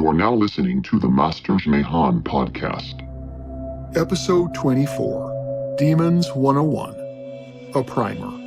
You are now listening to the Masters Mehan podcast. Episode 24, Demons 101, a primer.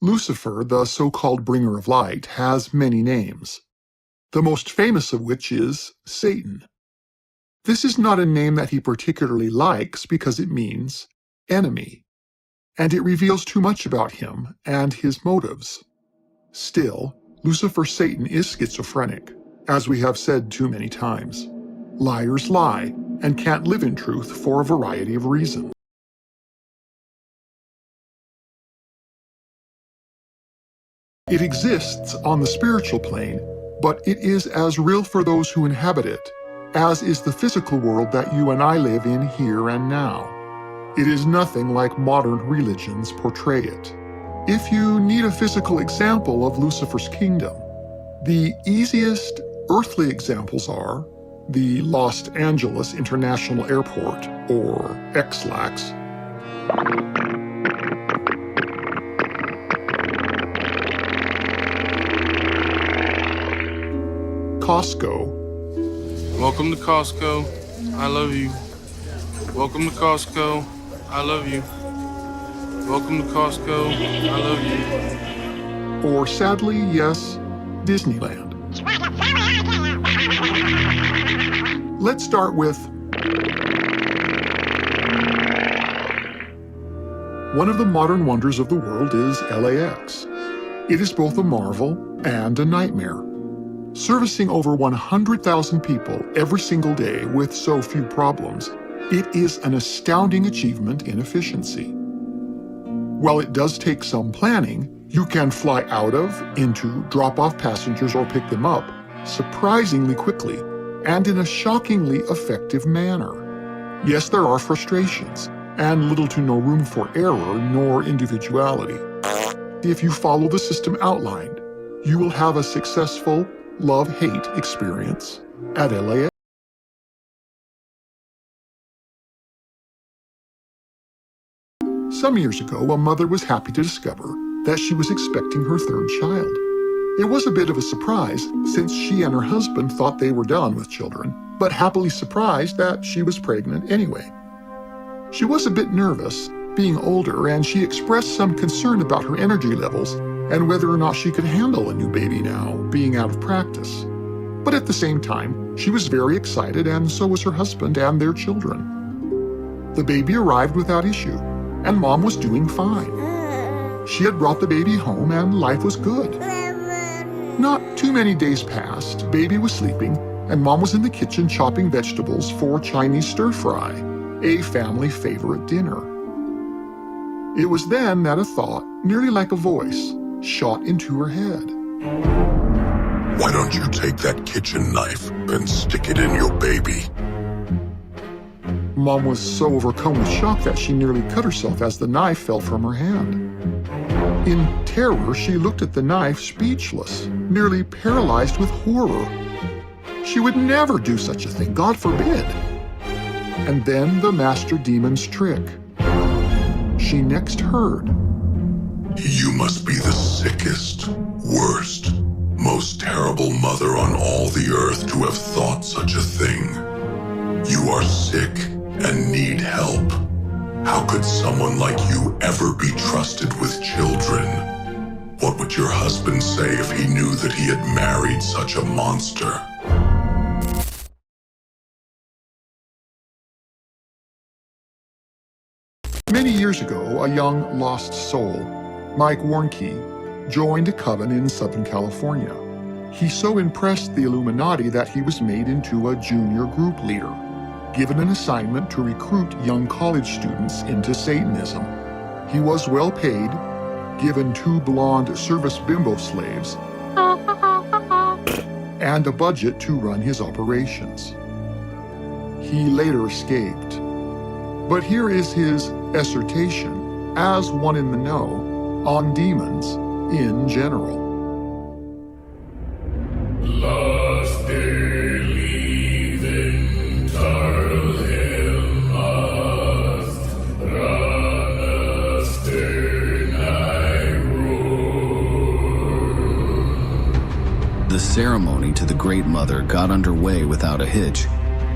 Lucifer, the so-called bringer of light, has many names, the most famous of which is Satan. This is not a name that he particularly likes because it means enemy, and it reveals too much about him and his motives. Still, Lucifer Satan is schizophrenic, as we have said too many times. Liars lie and can't live in truth for a variety of reasons. It exists on the spiritual plane, but it is as real for those who inhabit it, as is the physical world that you and I live in here and now. It is nothing like modern religions portray it. If you need a physical example of Lucifer's kingdom, the easiest earthly examples are the Los Angeles International Airport, or XLAX, Costco. Welcome to Costco. I love you. Welcome to Costco. I love you. Welcome to Costco. I love you. Or sadly, yes, Disneyland. Let's start with one of the modern wonders of the world is LAX. It is both a marvel and a nightmare. Servicing over 100,000 people every single day with so few problems, it is an astounding achievement in efficiency. While it does take some planning, you can fly out of, into, drop off passengers or pick them up surprisingly quickly and in a shockingly effective manner. Yes, there are frustrations and little to no room for error nor individuality. If you follow the system outlined, you will have a successful love-hate experience at LAX. Some years ago, a mother was happy to discover that she was expecting her third child. It was a bit of a surprise since she and her husband thought they were done with children, but happily surprised that she was pregnant anyway. She was a bit nervous, being older, and she expressed some concern about her energy levels and whether or not she could handle a new baby now, being out of practice. But at the same time, she was very excited, and so was her husband and their children. The baby arrived without issue, and Mom was doing fine. She had brought the baby home, and life was good. Not too many days passed, baby was sleeping, and Mom was in the kitchen chopping vegetables for Chinese stir-fry, a family favorite dinner. It was then that a thought, nearly like a voice, shot into her head. Why don't you take that kitchen knife and stick it in your baby? Mom was so overcome with shock that she nearly cut herself as the knife fell from her hand. In terror, she looked at the knife speechless, nearly paralyzed with horror. She would never do such a thing, God forbid. And then the master demon's trick. She next heard, You must be the sickest, worst, most terrible mother on all the earth to have thought such a thing. You are sick and need help. How could someone like you ever be trusted with children? What would your husband say if he knew that he had married such a monster? Many years ago, a young lost soul, Mike Warnke, joined a coven in Southern California. He so impressed the Illuminati that he was made into a junior group leader, given an assignment to recruit young college students into Satanism. He was well paid, given 2 blonde service bimbo slaves, and a budget to run his operations. He later escaped. But here is his assertion, as one in the know, on demons in general. Lost they leaving Tarlhim must run a stern high road. The ceremony to the Great Mother got underway without a hitch,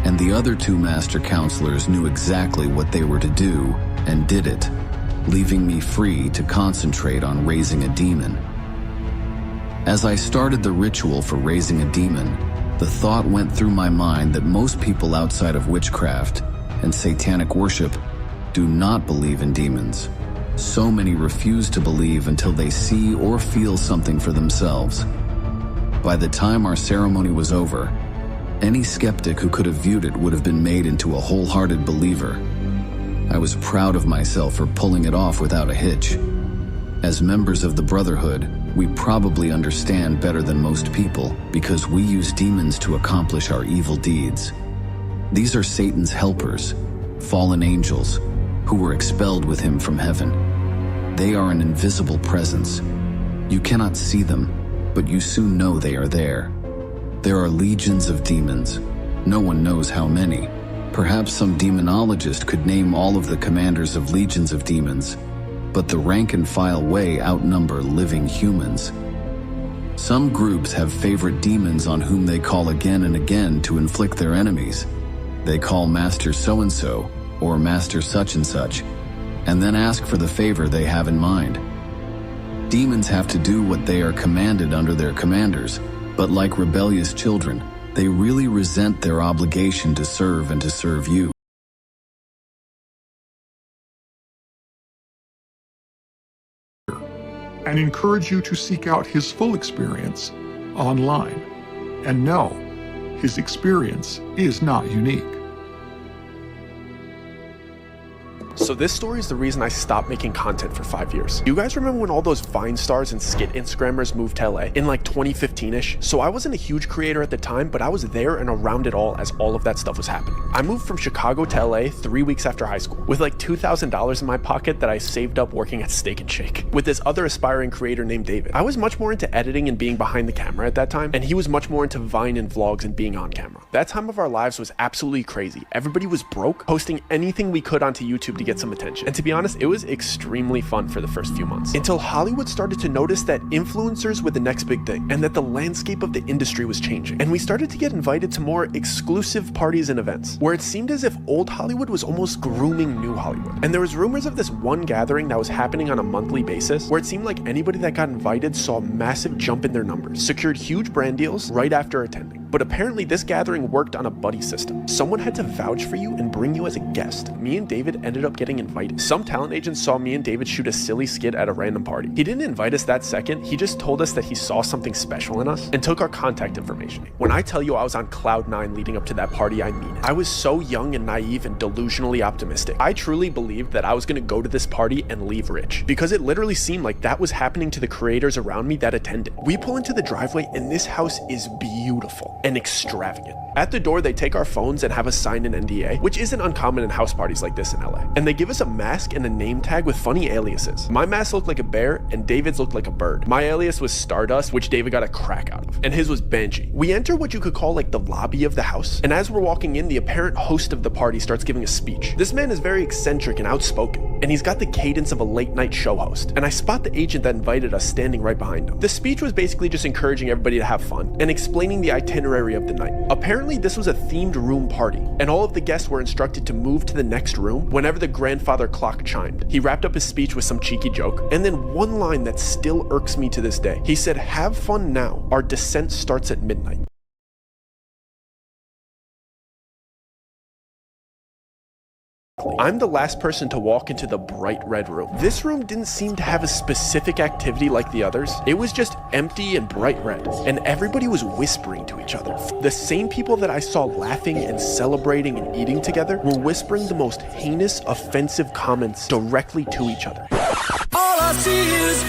and the other two master counselors knew exactly what they were to do and did it, leaving me free to concentrate on raising a demon. As I started the ritual for raising a demon, the thought went through my mind that most people outside of witchcraft and satanic worship do not believe in demons. So many refuse to believe until they see or feel something for themselves. By the time our ceremony was over, any skeptic who could have viewed it would have been made into a wholehearted believer. I was proud of myself for pulling it off without a hitch. As members of the Brotherhood, we probably understand better than most people because we use demons to accomplish our evil deeds. These are Satan's helpers, fallen angels, who were expelled with him from heaven. They are an invisible presence. You cannot see them, but you soon know they are there. There are legions of demons. No one knows how many. Perhaps some demonologist could name all of the commanders of legions of demons, but the rank and file way outnumber living humans. Some groups have favorite demons on whom they call again and again to inflict their enemies. They call Master so-and-so or Master such-and-such, and then ask for the favor they have in mind. Demons have to do what they are commanded under their commanders, but like rebellious children, they really resent their obligation to serve and to serve you. And encourage you to seek out his full experience online. And no, his experience is not unique. So this story is the reason I stopped making content for 5 years. You guys remember when all those Vine stars and skit Instagrammers moved to LA in like 2015-ish? So I wasn't a huge creator at the time, but I was there and around it all as all of that stuff was happening. I moved from Chicago to LA 3 weeks after high school with like $2,000 in my pocket that I saved up working at Steak and Shake with this other aspiring creator named David. I was much more into editing and being behind the camera at that time, and he was much more into Vine and vlogs and being on camera. That time of our lives was absolutely crazy. Everybody was broke, posting anything we could onto YouTube to get some attention. And to be honest, it was extremely fun for the first few months until Hollywood started to notice that influencers were the next big thing and that the landscape of the industry was changing. And we started to get invited to more exclusive parties and events where it seemed as if old Hollywood was almost grooming new Hollywood. And there was rumors of this one gathering that was happening on a monthly basis where it seemed like anybody that got invited saw a massive jump in their numbers, secured huge brand deals right after attending. But apparently this gathering worked on a buddy system. Someone had to vouch for you and bring you as a guest. Me and David ended up getting invited. Some talent agents saw me and David shoot a silly skit at a random party. He didn't invite us that second, he just told us that he saw something special in us and took our contact information. When I tell you I was on cloud 9 leading up to that party, I mean it. I was so young and naive and delusionally optimistic. I truly believed that I was gonna go to this party and leave rich, because it literally seemed like that was happening to the creators around me that attended. We pull into the driveway and this house is beautiful and extravagant. At the door, they take our phones and have us sign an NDA, which isn't uncommon in house parties like this in LA. And they give us a mask and a name tag with funny aliases. My mask looked like a bear and David's looked like a bird. My alias was Stardust, which David got a crack out of, and his was Banshee. We enter what you could call like the lobby of the house, and as we're walking in, the apparent host of the party starts giving a speech. This man is very eccentric and outspoken, and he's got the cadence of a late night show host, and I spot the agent that invited us standing right behind him. The speech was basically just encouraging everybody to have fun and explaining the itinerary of the night. Apparently this was a themed room party, and all of the guests were instructed to move to the next room whenever the grandfather clock chimed. He wrapped up his speech with some cheeky joke, and then one line that still irks me to this day. He said, "Have fun now, our descent starts at midnight." I'm the last person to walk into the bright red room. This room didn't seem to have a specific activity like the others. It was just empty and bright red, and everybody was whispering to each other. The same people that I saw laughing and celebrating and eating together were whispering the most heinous, offensive comments directly to each other. All I see is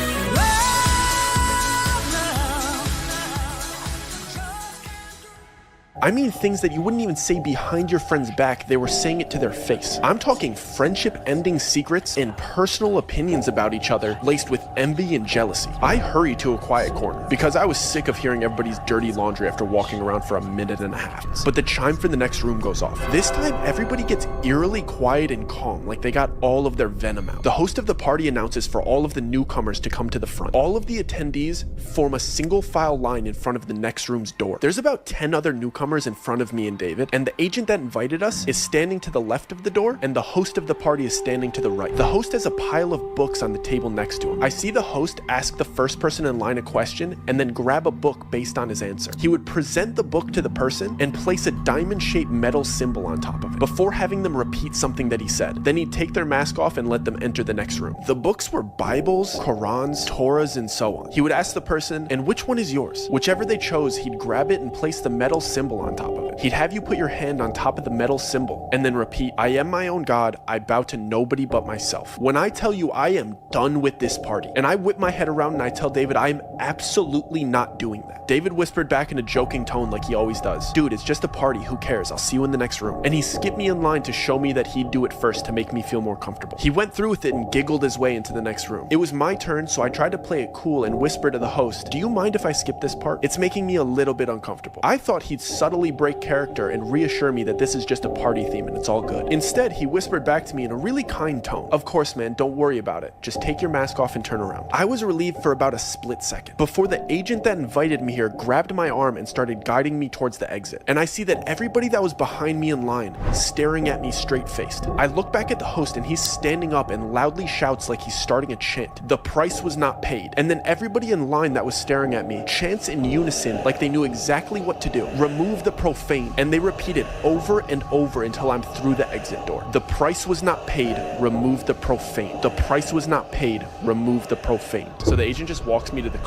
I mean things that you wouldn't even say behind your friend's back, they were saying it to their face. I'm talking friendship-ending secrets and personal opinions about each other, laced with envy and jealousy. I hurried to a quiet corner, because I was sick of hearing everybody's dirty laundry after walking around for a minute and a half. But the chime for the next room goes off. This time, everybody gets eerily quiet and calm, like they got all of their venom out. The host of the party announces for all of the newcomers to come to the front. All of the attendees form a single file line in front of the next room's door. There's about 10 other newcomers in front of me and David, and the agent that invited us is standing to the left of the door, and the host of the party is standing to the right. The host has a pile of books on the table next to him. I see the host ask the first person in line a question and then grab a book based on his answer. He would present the book to the person and place a diamond-shaped metal symbol on top of it before having them repeat something that he said. Then he'd take their mask off and let them enter the next room. The books were Bibles, Qurans, Torahs, and so on. He would ask the person, "And which one is yours?" Whichever they chose, he'd grab it and place the metal symbol on top of it. He'd have you put your hand on top of the metal symbol and then repeat, "I am my own God, I bow to nobody but myself." When I tell you I am done with this party, and I whip my head around and I tell David I am absolutely not doing that. David whispered back in a joking tone like he always does, "Dude, it's just a party, who cares? I'll see you in the next room." And he skipped me in line to show me that he'd do it first to make me feel more comfortable. He went through with it and giggled his way into the next room. It was my turn, so I tried to play it cool and whisper to the host, "Do you mind if I skip this part? It's making me a little bit uncomfortable." I thought he'd subtly break character and reassure me that this is just a party theme and it's all good. Instead, he whispered back to me in a really kind tone, "Of course, man, don't worry about it. Just take your mask off and turn around." I was relieved for about a split second, before the agent that invited me here grabbed my arm and started guiding me towards the exit. And I see that everybody that was behind me in line staring at me straight-faced. I look back at the host and he's standing up and loudly shouts like he's starting a chant, "The price was not paid." And then everybody in line that was staring at me chants in unison like they knew exactly what to do, "Remove the profane." And they repeat it over and over until I'm through the exit door. "The price was not paid, remove the profane. The price was not paid, remove the profane." So the agent just walks me to the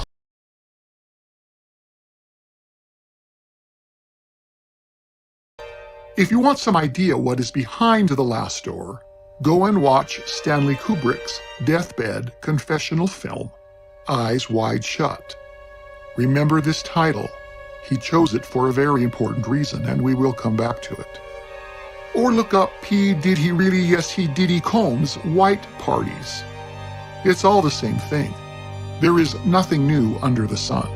If you want some idea what is behind the last door, go and watch Stanley Kubrick's deathbed confessional film, Eyes Wide Shut. Remember this title. He chose it for a very important reason, and we will come back to it. Or look up P. Diddy Really Yes He Diddy Combs' White Parties. It's all the same thing. There is nothing new under the sun.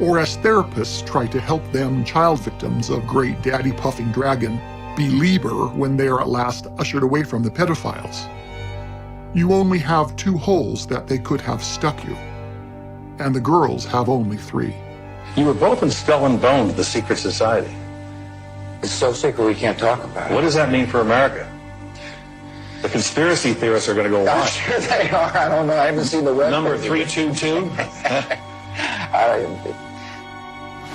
Or as therapists try to help them child victims of Great Daddy Puffing Dragon belieber when they are at last ushered away from the pedophiles. You only have 2 holes that they could have stuck you, and the girls have only 3. You were both in Skull and Bones, the secret society. It's so secret we can't talk about it. What does that mean for America? The conspiracy theorists are going to go I'm wild. sure they are. I don't know. I haven't seen the rest. Number 322?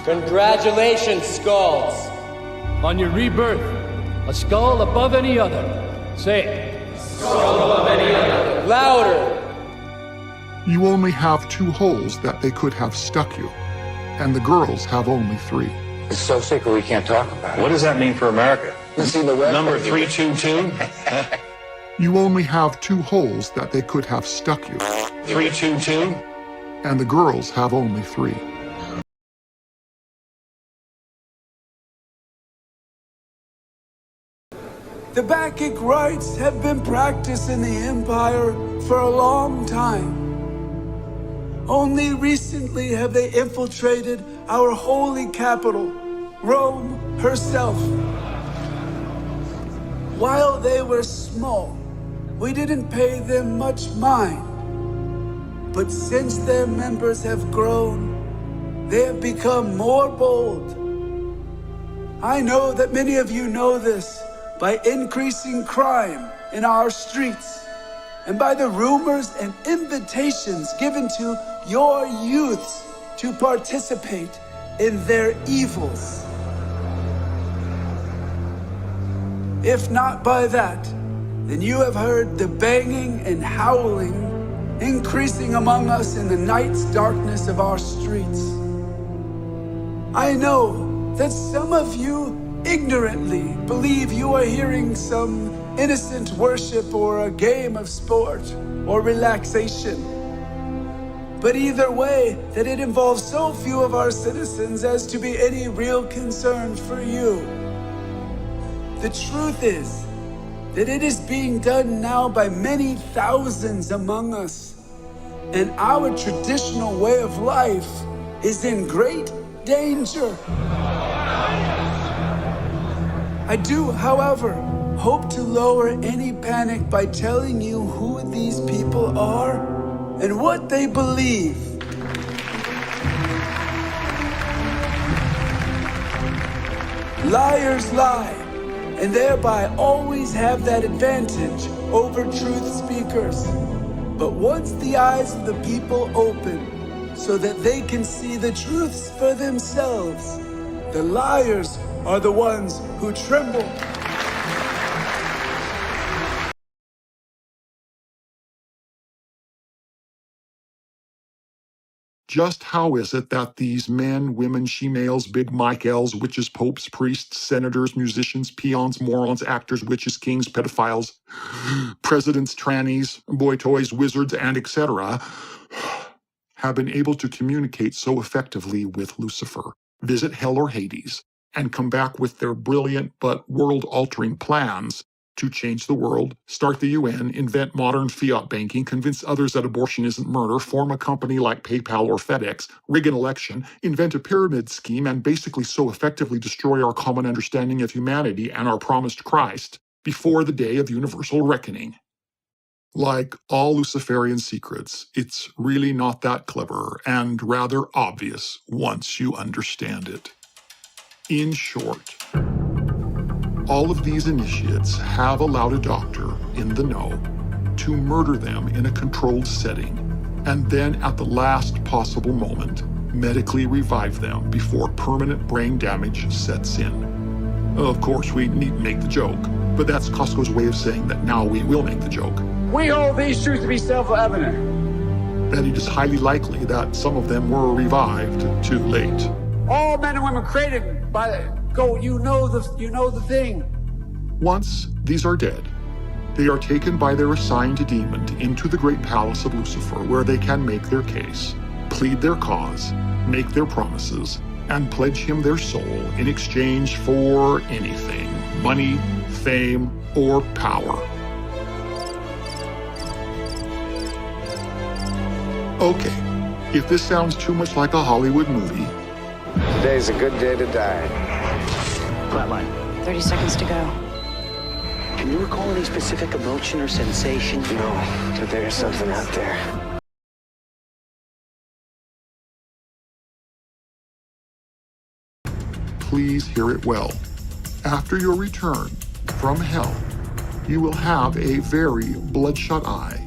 Congratulations, Skulls. On your rebirth, a skull above any other. Say it. Skull above any other. Louder. You only have 2 holes that they could have stuck you, and the girls have only 3. It's so secret we can't talk about it. What does that mean for America? You see the rest. Number 322? You only have 2 holes that they could have stuck you, 322? and the girls have only 3. The Bacchic rites have been practiced in the Empire for a long time. Only recently have they infiltrated our holy capital, Rome herself. While they were small, we didn't pay them much mind. But since their members have grown, they have become more bold. I know that many of you know this by increasing crime in our streets and by the rumors and invitations given to your youths to participate in their evils. If not by that, then you have heard the banging and howling increasing among us in the night's darkness of our streets. I know that some of you ignorantly believe you are hearing some innocent worship or a game of sport or relaxation. But either way, that it involves so few of our citizens as to be any real concern for you. The truth is that it is being done now by many thousands among us, and our traditional way of life is in great danger. I do, however, hope to lower any panic by telling you who these people are and what they believe. Liars lie, and thereby always have that advantage over truth speakers. But once the eyes of the people open so that they can see the truths for themselves, the liars are the ones who tremble. Just how is it that these men, women, she-males, big Mike L's, witches, popes, priests, senators, musicians, peons, morons, actors, witches, kings, pedophiles, presidents, trannies, boy toys, wizards, and etc., have been able to communicate so effectively with Lucifer, visit hell or Hades, and come back with their brilliant but world-altering plans to change the world, start the UN, invent modern fiat banking, convince others that abortion isn't murder, form a company like PayPal or FedEx, rig an election, invent a pyramid scheme, and basically so effectively destroy our common understanding of humanity and our promised Christ before the day of universal reckoning. Like all Luciferian secrets, it's really not that clever and rather obvious once you understand it. In short, all of these initiates have allowed a doctor in the know to murder them in a controlled setting, and then at the last possible moment, medically revive them before permanent brain damage sets in. Of course, we needn't make the joke, but that's Costco's way of saying that now we will make the joke. We hold these truths to be self-evident. That it is highly likely that some of them were revived too late. All men and women created by you know the thing. Once these are dead, they are taken by their assigned demon into the great palace of Lucifer, where they can make their case, plead their cause, make their promises, and pledge him their soul in exchange for anything: money, fame, or power. Okay, if this sounds too much like a Hollywood movie, Today's a good day to die. Flatline. 30 seconds to go. Can you recall any specific emotion or sensation? No, but there's something out there. please hear it well. After your return from hell, you will have a very bloodshot eye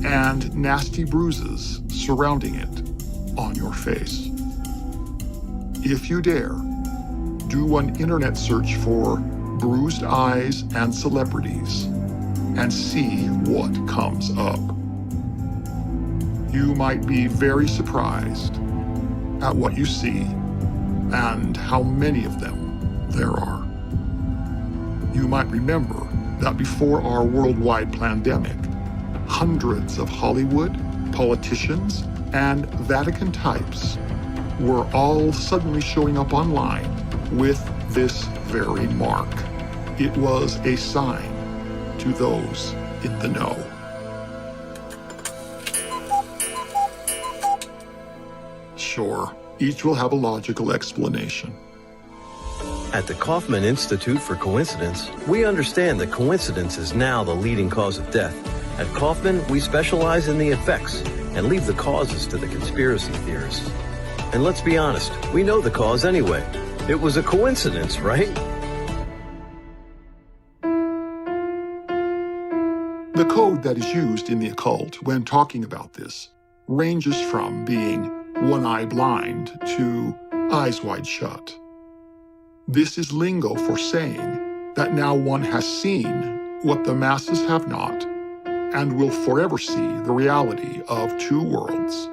and nasty bruises surrounding it on your face. If you dare, do an internet search for bruised eyes and celebrities and see what comes up. You might be very surprised at what you see and how many of them there are. You might remember that before our worldwide pandemic, hundreds of Hollywood, politicians, and Vatican types were all suddenly showing up online with this very mark. It was a sign to those in the know. Sure, each will have a logical explanation. At the Kaufman Institute for Coincidence, we understand that coincidence is now the leading cause of death. At Kaufman, we specialize in the effects and leave the causes to the conspiracy theorists. And let's be honest, we know the cause anyway. It was a coincidence, right? The code that is used in the occult when talking about this ranges from being one eye blind to eyes wide shut. This is lingo for saying that now one has seen what the masses have not and will forever see the reality of two worlds.